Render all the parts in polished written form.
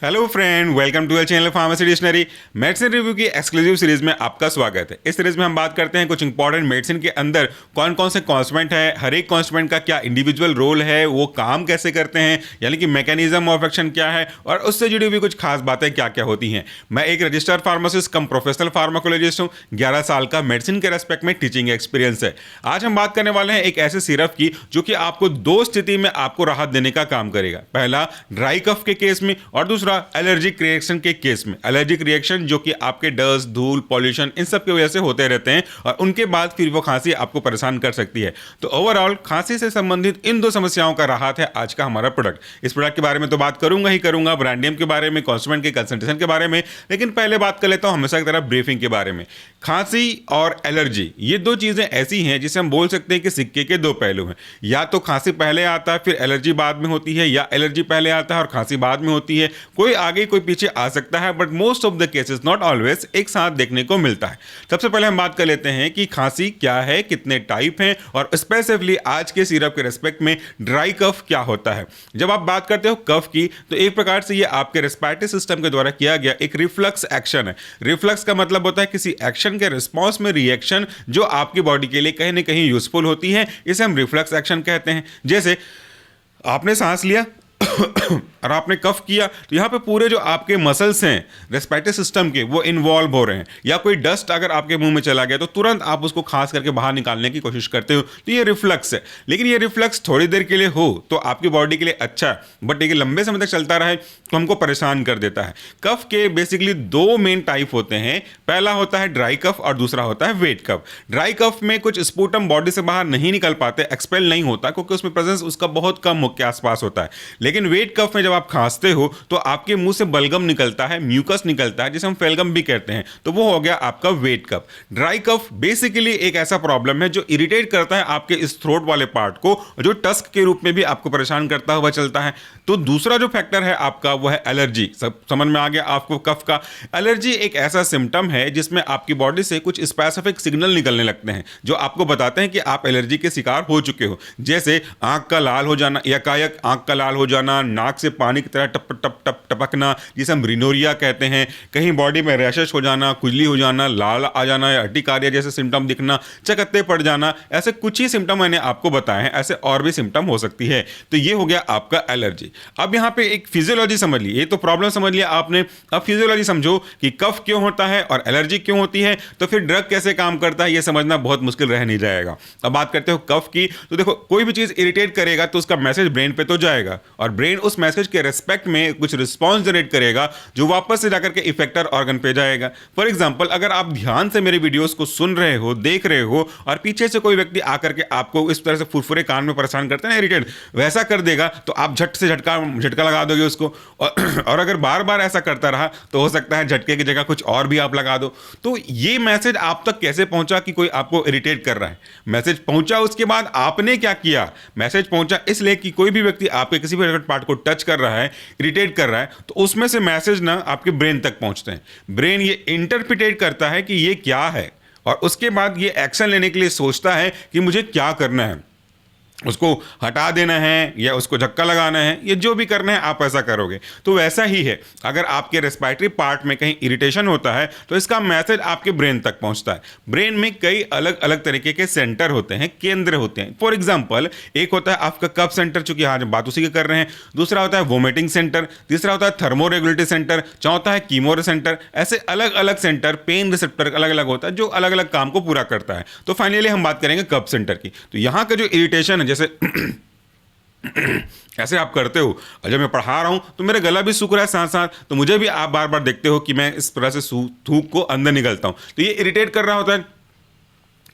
Hello friend, welcome to the channel pharmacy dictionary. Medicine review की exclusive series में आपका स्वागत है। इस सीरीज में हम बात करते हैं कुछ इंपॉर्टेंट मेडिसिन के अंदर कौन कौन से कॉन्स्टिट्यूएंट है, हर एक कॉन्स्टिट्यूएंट का क्या इंडिविजुअल रोल है, वो काम कैसे करते हैं, यानी कि मैकेनिज्म ऑफ एक्शन क्या है और उससे जुड़ी हुई कुछ खास बातें क्या क्या होती हैं। मैं एक रजिस्टर्ड फार्मासिस्ट कम प्रोफेशनल फार्माकोलॉजिस्ट हूँ। 11 साल का मेडिसिन के रेस्पेक्ट में टीचिंग एक्सपीरियंस है। आज हम बात करने वाले हैं एक ऐसे सिरप की जो कि आपको दो स्थिति में आपको राहत देने का काम करेगा। पहला ड्राई कफ के केस में और दूसरा एलर्जिक रिएक्शन के केस में। एलर्जिक रिएक्शन जो कि आपके डस्ट, धूल, पॉल्यूशन इन सब की वजह से होते रहते हैं और उनके बाद फिर वो खांसी आपको परेशान कर सकती है। तो ओवरऑल खांसी से संबंधित इन दो समस्याओं का राहत है आज का हमारा प्रोडक्ट। इस प्रोडक्ट के बारे में तो बात करूंगा ही करूंगा, ब्रांडियम के बारे में, कॉन्स्टिट्यूएंट के कंसंट्रेशन के बारे में, लेकिन पहले बात कर लेता हूं हमेशा की तरह ब्रीफिंग के बारे में। खांसी और एलर्जी ये दो चीजें ऐसी हैं जिसे हम बोल सकते हैं कि सिक्के के दो पहलू हैं। या तो खांसी पहले आता है फिर एलर्जी बाद में होती है, या एलर्जी पहले आता है और खांसी बाद में होती है। कोई आगे कोई पीछे आ सकता है, but most of the cases, not always, एक साथ देखने को मिलता है। सबसे पहले हम बात कर लेते हैं कि खांसी क्या है, कितने टाइप हैं और स्पेसिफिकली आज के सिरप के रेस्पेक्ट में ड्राई कफ क्या होता है। जब आप बात करते हो कफ की तो एक प्रकार से ये आपके रेस्पिरेटरी सिस्टम के द्वारा किया गया एक रिफ्लक्स एक्शन है। रिफ्लक्स का मतलब होता है किसी एक्शन के रिस्पॉन्स में रिएक्शन जो आपकी बॉडी के लिए कहीं ना कहीं यूजफुल होती है, इसे हम रिफ्लक्स एक्शन कहते हैं। जैसे आपने सांस लिया और आपने कफ किया तो यहाँ पे पूरे जो आपके मसल्स हैं रेस्पिरेटरी सिस्टम के वो इन्वॉल्व हो रहे हैं। या कोई डस्ट अगर आपके मुंह में चला गया तो तुरंत आप उसको खास करके बाहर निकालने की कोशिश करते हो, तो ये रिफ्लक्स है। लेकिन ये रिफ्लक्स थोड़ी देर के लिए हो तो आपकी बॉडी के लिए अच्छा है, बट ये लंबे समय तक चलता रहे तो हमको परेशान कर देता है। कफ के बेसिकली दो मेन टाइप होते हैं। पहला होता है ड्राई कफ और दूसरा होता है वेट कफ। ड्राई कफ में कुछ स्पूटम बॉडी से बाहर नहीं निकल पाते, एक्सपेल नहीं होता क्योंकि उसमें प्रेजेंस उसका बहुत कम मुख के आसपास होता है। लेकिन वेट कफ में जब आप खांसते हो तो आपके मुंह से बलगम निकलता है, म्यूकस निकलता है, जिसे हम फेलगम भी कहते हैं, तो वो हो गया आपका वेट कफ। ड्राई कफ बेसिकली एक ऐसा प्रॉब्लम है जो इरिटेट करता है आपके इस थ्रोट वाले पार्ट को, जो टस्क के रूप में भी आपको परेशान करता हुआ चलता है। तो दूसरा जो फैक्टर है आपका वो है एलर्जी। सब समझ में आ गया आपको कफ का। एलर्जी एक ऐसा सिम्टम है जिसमें आपकी बॉडी से कुछ स्पेसिफिक सिग्नल निकलने लगते हैं जो आपको बताते हैं कि आप एलर्जी के शिकार हो चुके हो। जैसे आंख का लाल हो जाना, एकाएक आंख का लाल हो जाना, नाक से पानी की तरह टप टप टप टपकना जिसे हम रिनोरिया कहते हैं, कहीं बॉडी में रैशेस हो जाना, खुजली हो जाना, लाल आ जाना या अर्टिकारिया जैसे सिम्टम दिखना, चकत्ते पड़ जाना, ऐसे कुछ ही सिम्टम मैंने आपको बताए हैं। ऐसे और भी सिम्टम हो सकती है। तो ये हो गया आपका एलर्जी। अब यहाँ पे एक फिजियोलॉजी समझ ली, ये तो प्रॉब्लम समझ लिया आपने। अब फिजियोलॉजी समझो कि कफ क्यों होता है और एलर्जी क्यों होती है, तो फिर ड्रग कैसे काम करता है ये समझना बहुत मुश्किल रह नहीं जाएगा। अब बात करते हो कफ की, तो देखो कोई भी चीज इरिटेट करेगा तो उसका मैसेज ब्रेन पे तो जाएगा और ब्रेन उस मैसेज के रेस्पेक्ट में कुछ रिस्पॉन्स जनरेट करेगा जो वापस से जाकर के इफेक्टर ऑर्गन पे जाएगा। फॉर एग्जांपल, अगर आप ध्यान से मेरे वीडियोस को सुन रहे हो, देख रहे हो और पीछे से कोई व्यक्ति आकर के आपको इस तरह से फुरफुरे कान में परेशान करते हैं ना, इरिटेट वैसा कर देगा, तो आप झट से झटका लगा दोगे उसको। और अगर बार बार ऐसा करता रहा तो हो सकता है झटके की जगह कुछ और भी आप लगा दो। तो ये मैसेज आप तक कैसे पहुंचा कि कोई आपको इरिटेट कर रहा है? मैसेज पहुंचा, उसके बाद आपने क्या किया? मैसेज पहुंचा इसलिए कि कोई भी व्यक्ति आपके किसी भी पार्ट को टच कर रहा है, इरिटेट कर रहा है, तो उसमें से मैसेज ना आपके ब्रेन तक पहुंचते हैं। ब्रेन ये इंटरप्रिटेट करता है कि ये क्या है और उसके बाद ये एक्शन लेने के लिए सोचता है कि मुझे क्या करना है, उसको हटा देना है या उसको झक्का लगाना है, ये जो भी करना है आप ऐसा करोगे। तो वैसा ही है, अगर आपके रेस्पिरेटरी पार्ट में कहीं इरिटेशन होता है तो इसका मैसेज आपके ब्रेन तक पहुंचता है। ब्रेन में कई अलग अलग तरीके के सेंटर होते हैं, केंद्र होते हैं। फॉर एग्जांपल, एक होता है आपका कफ सेंटर, चूंकि आज बात उसी की कर रहे हैं। दूसरा होता है वोमिटिंग सेंटर, तीसरा होता है थर्मोरेगुलेटरी सेंटर, चौथा है कीमो सेंटर। ऐसे अलग अलग सेंटर, पेन रिसेप्टर अलग अलग होता है जो अलग अलग काम को पूरा करता है। तो फाइनली हम बात करेंगे कफ सेंटर की। तो यहाँ का जो इरिटेशन है, जैसे ऐसे आप करते हो और जब मैं पढ़ा रहा हूं तो मेरा गला भी सूख रहा है साथ साथ, तो मुझे भी आप बार बार देखते हो कि मैं इस तरह से थूक को अंदर निकलता हूं, तो ये इरिटेट कर रहा होता है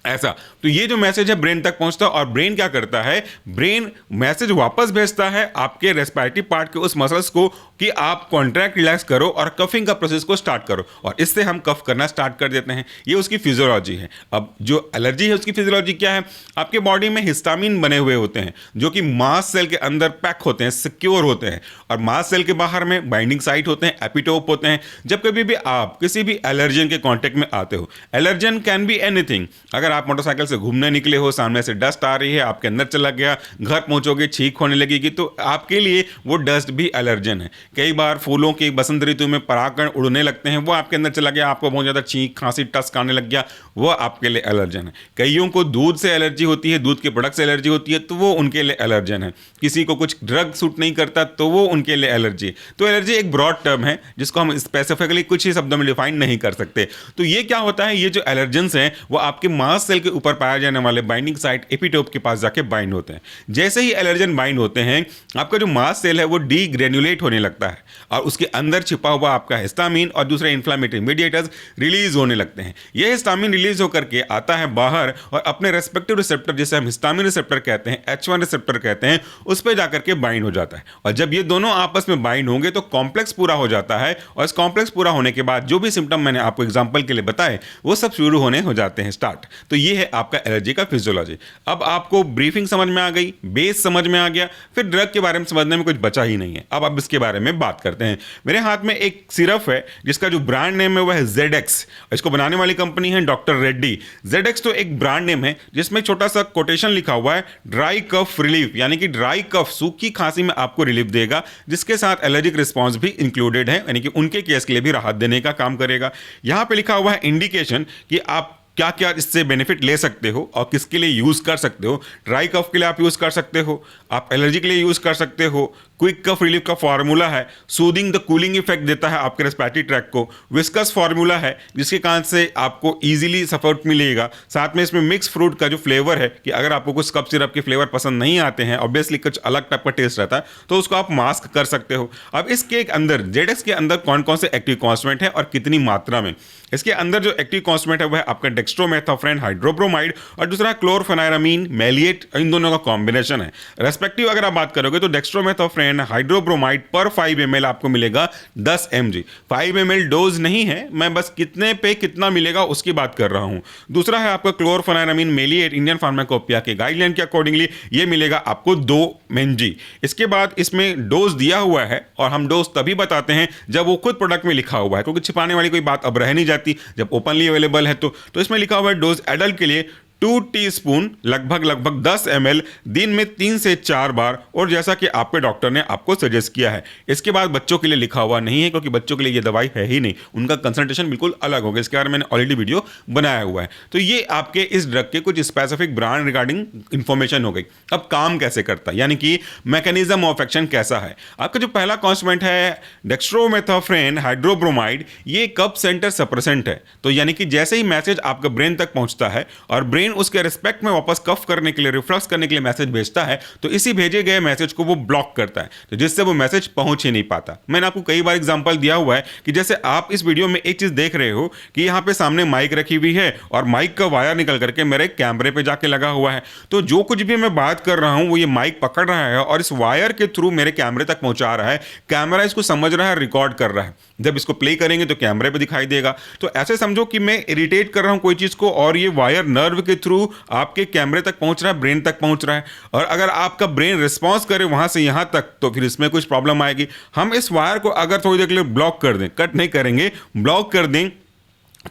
ऐसा। तो ये जो मैसेज है ब्रेन तक पहुंचता है और ब्रेन क्या करता है, ब्रेन मैसेज वापस भेजता है आपके रेस्पिरेटरी पार्ट के उस मसल्स को कि आप कॉन्ट्रैक्ट रिलैक्स करो और कफिंग का प्रोसेस को स्टार्ट करो, और इससे हम कफ करना स्टार्ट कर देते हैं। ये उसकी फिजियोलॉजी है। अब जो एलर्जी है उसकी फिजियोलॉजी क्या है, आपके बॉडी में हिस्टामिन बने हुए होते हैं जो कि मास सेल के अंदर पैक होते हैं, सिक्योर होते हैं, और मास सेल के बाहर में बाइंडिंग साइट होते हैं, एपिटोप होते हैं। जब कभी भी आप किसी भी एलर्जन के कॉन्टेक्ट में आते हो, एलर्जन कैन बी एनीथिंग, अगर आप मोटरसाइकिल से घूमने निकले हो, सामने से डस्ट आ रही है, आपके अंदर चला गया, घर पहुंचोगे छींक होने लगेगी, तो आपके लिए वो डस्ट भी एलर्जन है। कई बार फूलों के बसंत ऋतु में परागकण उड़ने लगते हैं, वो आपके अंदर चला गया, आपको बहुत ज़्यादा छींक खांसी टस्क आने लग गया, वो आपके लिए एलर्जन है। कईयों को दूध से एलर्जी होती है, दूध के प्रोडक्ट से एलर्जी होती है, तो वो उनके लिए एलर्जन है। किसी को कुछ ड्रग सूट नहीं करता तो वो उनके लिए एलर्जी। तो एलर्जी एक ब्रॉड टर्म है जिसको हम स्पेसिफिकली कुछ ही शब्दों में डिफाइन नहीं कर सकते। तो ये क्या होता है, ये जो एलर्जेंस हैं वो आपके मांस सेल के ऊपर पाए जाने वाले बाइंडिंग साइट एपिटोप के पास जाके बाइंड होते हैं। जैसे ही एलर्जन बाइंड होते हैं, आपका जो मांस सेल है वो डीग्रेन्युलेट होने लगता है और उसके अंदर छिपा हुआ आपका हिस्टामिन और दूसरे इन्फ्लेमेटरी मीडिएटर्स रिलीज होने लगते हैं। यह हिस्टामिन रिलीज होकर के आता है बाहर और अपने रेस्पेक्टिव रिसेप्टर, जिसे हम हिस्टामिन रिसेप्टर कहते हैं, H1 रिसेप्टर कहते हैं, उस पर जाकर के बाइंड हो जाता है। और जब ये दोनों आपस में बाइंड होंगे तो कॉम्प्लेक्स पूरा हो जाता है और इस कॉम्प्लेक्स पूरा होने के बाद जो भी सिम्टम मैंने आपको एग्जांपल के लिए बताए वो सब शुरू होने हो जाते हैं स्टार्ट। तो ये है आपका एलर्जी का फिजियोलॉजी। अब आपको ब्रीफिंग समझ में आ गई, बेस समझ में आ गया, फिर ड्रग के बारे में समझने में कुछ बचा ही नहीं है। अब इसके बारे में बात करते हैं। मेरे हाथ में एक सिरप है जिसका जो ब्रांड नेम है वह है ZX। इसको बनाने वाली कंपनी है डॉक्टर रेड्डी। ZX तो एक ब्रांड नेम है जिसमें छोटा सा कोटेशन लिखा हुआ है, ड्राई कफ रिलीफ, यानी कि ड्राई कफ, सूखी खांसी में आपको रिलीफ देगा, जिसके साथ एलर्जिक रिस्पॉन्स भी इंक्लूडेड है, यानी कि उनके केस के लिए भी राहत देने का काम करेगा। यहां पे लिखा हुआ है इंडिकेशन कि आप क्या क्या इससे बेनिफिट ले सकते हो और किसके लिए यूज कर सकते हो। ड्राई कफ के लिए आप यूज कर सकते हो, आप एलर्जी के लिए यूज कर सकते हो। क्विक कफ रिलीफ का फॉर्मूला है, सूदिंग द कूलिंग इफेक्ट देता है आपके रेस्पिरेटरी ट्रैक को। विस्कस फॉर्मूला है जिसके कारण से आपको इजीली सपोर्ट मिलेगा। साथ में इसमें मिक्स फ्रूट का जो फ्लेवर है कि अगर आपको कुछ कफ सिरप के फ्लेवर पसंद नहीं आते हैं, ऑब्वियसली कुछ अलग टाइप का टेस्ट रहता है, तो उसको आप मास्क कर सकते हो। अब इसके अंदर ZX के अंदर कौन कौन से एक्टिव कॉन्स्टिट्यूएंट है और कितनी मात्रा में। इसके अंदर जो एक्टिव कॉन्स्टिट्यूएंट है वह आपका डेक्स्ट्रोमेथोफेन हाइड्रोब्रोमाइड और दूसरा क्लोरफेनाइरामीन मेलिएट, इन दोनों का कॉम्बिनेशन है रेस्पेक्टिव। अगर आप बात करोगे तो डेक्स्ट्रोमेथोफेन हाइड्रोब्रोमाइड पर 5 ml आपको मिलेगा 10 mg। 5 ml डोज नहीं है, मैं बस कितने पे कितना मिलेगा उसकी बात कर रहा हूं। दूसरा है आपका क्लोरफेनाइरामीन मेलिएट, इंडियन फार्माकोपिया के गाइडलाइन के अकॉर्डिंगली ये मिलेगा आपको 2 mg। इसके बाद इसमें डोज दिया हुआ है और हम डोज तभी बताते हैं जब वो खुद प्रोडक्ट में लिखा हुआ है, क्योंकि छिपाने वाली कोई बात अब रह नहीं जाती जब ओपनली अवेलेबल है। तो इसमें लिखा हुआ है डोज एडल्ट के लिए 2 टीस्पून लगभग 10 ml दिन में 3 से 4 बार, और जैसा कि आपके डॉक्टर ने आपको सजेस्ट किया है। इसके बाद बच्चों के लिए लिखा हुआ नहीं है क्योंकि बच्चों के लिए ये दवाई है ही नहीं, उनका कंसल्टेशन बिल्कुल अलग होगा। इसके बारे में मैंने ऑलरेडी वीडियो बनाया हुआ है। तो ये आपके इस ड्रग के कुछ स्पेसिफिक ब्रांड रिगार्डिंग इंफॉर्मेशन हो गई। अब काम कैसे करता है, यानी कि मैकेनिज्म ऑफ एक्शन कैसा है। आपका जो पहला कॉन्स्टिट्यूएंट है डेक्स्ट्रोमेथोफेन हाइड्रोब्रोमाइड, ये कफ सेंटर सप्रेसेंट है। तो यानी कि जैसे ही मैसेज आपका ब्रेन तक पहुंचता है और ब्रेन उसके रिस्पेक्ट में वापस कफ करने के लिए, रिफ्लक्स करने के लिए मैसेज भेजता है, तो इसी भेजे गए मैसेज को वो ब्लॉक करता है, तो जिससे वो मैसेज पहुंच ही नहीं पाता। मैंने आपको कई बार एग्जांपल दिया हुआ है कि जैसे आप इस वीडियो में एक चीज देख रहे हो कि यहां पे सामने माइक रखी हुई है और माइक का वायर निकल करके मेरे कैमरे पे जाके लगा हुआ है। तो जो कुछ भी मैं बात कर रहा हूं वो ये माइक पकड़ रहा है और इस वायर के थ्रू मेरे कैमरे तक पहुंचा रहा है। कैमरा इसको समझ रहा है, रिकॉर्ड कर रहा है। जब इसको प्ले करेंगे तो कैमरे पे दिखाई देगा। तो ऐसे समझो कि मैं इरिटेट कर रहा हूं कोई चीज को और ये वायर नर्व के थ्रू आपके कैमरे तक पहुंच रहा है, ब्रेन तक पहुंच रहा है। और अगर आपका ब्रेन रिस्पॉन्स करे वहां से यहां तक तो फिर इसमें कुछ प्रॉब्लम आएगी। हम इस वायर को अगर थोड़ी देर के लिए ब्लॉक कर दें, कट नहीं करेंगे, ब्लॉक कर दें,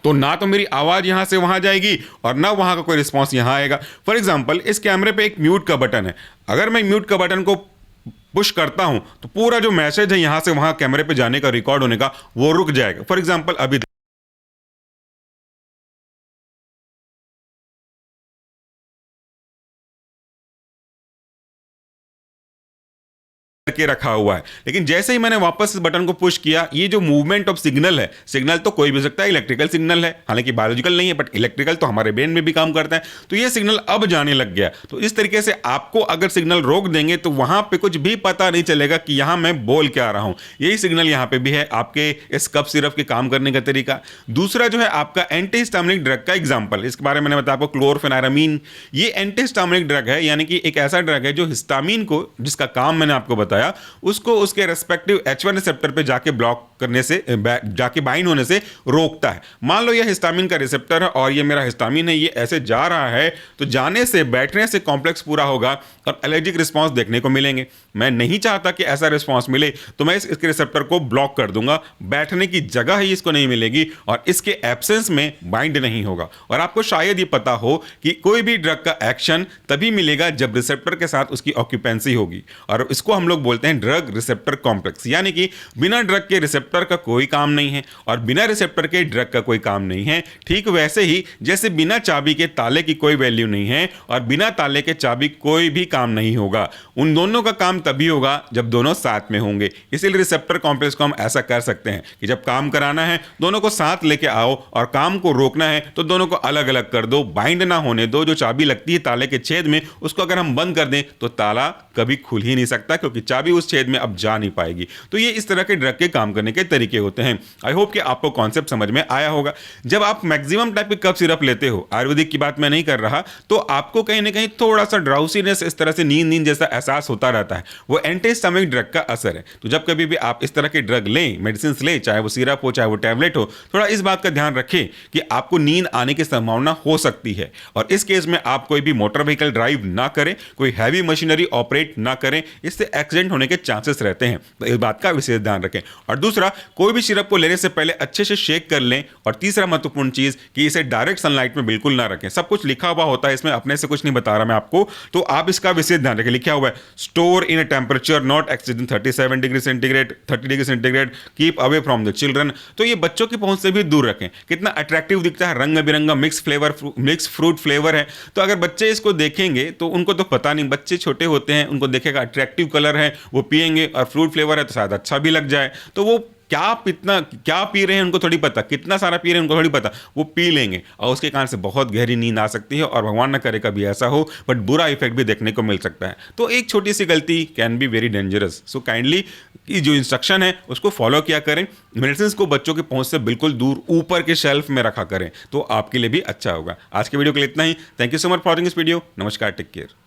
तो ना तो मेरी आवाज यहां से वहां जाएगी और ना वहां का कोई रिस्पॉन्स यहां आएगा। फॉर एग्जाम्पल, इस कैमरे पे एक म्यूट का बटन है। अगर मैं म्यूट का बटन को पुश करता हूं तो पूरा जो मैसेज है यहां से वहां कैमरे पे जाने का, रिकॉर्ड होने का, वो रुक जाएगा। फॉर एग्जाम्पल अभी करके रखा हुआ है, लेकिन जैसे ही मैंने वापस इस बटन को पुश किया, ये जो मूवमेंट ऑफ सिग्नल है, सिग्नल तो कोई भी सकता है, इलेक्ट्रिकल सिग्नल है, हालांकि बायोलॉजिकल नहीं है, बट इलेक्ट्रिकल तो हमारे ब्रेन में भी काम करता है। तो ये सिग्नल अब जाने लग गया। तो इस तरीके से आपको अगर सिग्नल रोक देंगे तो वहां पे कुछ भी पता नहीं चलेगा कि यहां मैं बोल क्या रहा हूं। यही सिग्नल यहां पे भी है आपके इस कफ सिरप के काम करने का तरीका। दूसरा जो है आपका एंटीहिस्टामिनिक ड्रग का एग्जाम्पल, इसके बारे में मैंने बताया आपको क्लोरफेनाइरामीन। ये एंटीहिस्टामिनिक ड्रग है, यानी कि एक ऐसा ड्रग है जो हिस्टामिन को, जिसका काम मैंने आपको बताया बताया उसको उसके रेस्पेक्टिव H1 रिसेप्टर पे जाके ब्लॉक करने से जाके बाइंड होने से रोकता है। मान लो यह हिस्टामिन का रिसेप्टर है और ये मेरा हिस्टामिन है, ये ऐसे जा रहा है तो जाने से बैठने से कॉम्प्लेक्स पूरा होगा और एलर्जिक रिस्पॉन्स देखने को मिलेंगे। मैं नहीं चाहता कि ऐसा रिस्पॉन्स मिले तो मैं इसके रिसेप्टर को ब्लॉक कर दूंगा, बैठने की जगह ही इसको नहीं मिलेगी और इसके एब्सेंस में बाइंड नहीं होगा। और आपको शायद ये पता हो कि कोई भी ड्रग का एक्शन तभी मिलेगा जब रिसेप्टर के साथ उसकी ऑक्यूपेंसी होगी और इसको हम लोग बोलते हैं ड्रग रिसेप्टर कॉम्प्लेक्स, यानी कि बिना ड्रग के रिसेप्टर का कोई काम नहीं है और बिना रिसेप्टर के ड्रग का कोई काम नहीं है। ठीक वैसे ही जैसे बिना चाबी के ताले की कोई वैल्यू नहीं है और बिना ताले के चाबी कोई भी काम नहीं होगा। उन दोनों का काम तभी होगा जब दोनों साथ में होंगे। इसीलिए रिसेप्टर कॉम्प्लेक्स को हम ऐसा कर सकते हैं कि जब काम कराना है दोनों को साथ लेके आओ और काम को रोकना है तो दोनों को अलग अलग कर दो, बाइंड ना होने दो। जो चाबी लगती है ताले के छेद में उसको अगर हम बंद कर दें तो ताला कभी खुल ही नहीं सकता क्योंकि चाबी उस छेद में अब जा नहीं पाएगी। तो ये इस तरह के ड्रग के काम करने के तरीके होते हैं। आई होप कि आपको कॉन्सेप्ट समझ में आया होगा। जब आप मैक्सिमम टाइप के कफ सिरप लेते हो, आयुर्वेदिक की बात मैं नहीं कर रहा, तो आपको कहीं ना कहीं थोड़ा सा ड्राउसीनेस, इस तरह से नींद नींद जैसा एहसास होता रहता है। वो एंटीहिस्टामिक ड्रग का असर है। तो जब कभी भी आप इस तरह के ड्रग लें, मेडिसिन लें, चाहे वो सिरप हो चाहे वो टैबलेट हो, थोड़ा इस बात का ध्यान रखें कि आपको नींद आने की संभावना हो सकती है और इस केस में आप कोई भी मोटर व्हीकल ड्राइव ना करें, कोई हैवी मशीनरी ऑपरेट ना करें, इससे एक्सीडेंट होने के चांसेस रहते हैं। तो इस बात का विशेष ध्यान रखें। और दूसरा, कोई भी सिरप को लेने से पहले अच्छे से शेक कर लें। और तीसरा महत्वपूर्ण चीज कि इसे डायरेक्ट सनलाइट में बिल्कुल ना रखें। सब कुछ लिखा हुआ होता है इसमें, अपने से कुछ नहीं बता रहा मैं आपको, तो आप इसका विशेष ध्यान रखें। लिखा हुआ है store in a temperature not exceeding 37 degree centigrade, 30 degree centigrade, keep away from the children. तो ये बच्चों की पहुंच से भी दूर रखें। कितना अट्रैक्टिव दिखता है, रंग बिरंगा मिक्स फ्रूट फ्लेवर है। तो अगर बच्चे इसको देखेंगे तो उनको तो पता नहीं, बच्चे छोटे होते हैं, उनको देखेगा अट्रैक्टिव कलर है, वो पिएंगे और फ्रूट फ्लेवर है तो शायद अच्छा भी लग जाए। तो वो क्या पी रहे हैं उनको थोड़ी पता, कितना सारा पी रहे हैं उनको थोड़ी पता, वो पी लेंगे और उसके कारण से बहुत गहरी नींद आ सकती है और भगवान न करे कभी ऐसा हो, बट बुरा इफेक्ट भी देखने को मिल सकता है। तो एक छोटी सी गलती can be very dangerous. So kindly जो इंस्ट्रक्शन है उसको फॉलो किया करें। मेडिसिन को बच्चों के पहुंच से बिल्कुल दूर ऊपर के शेल्फ में रखा करें, तो आपके लिए भी अच्छा होगा। आज के वीडियो के लिए इतना ही। Thank you so much for watching this video. नमस्कार, टेक केयर।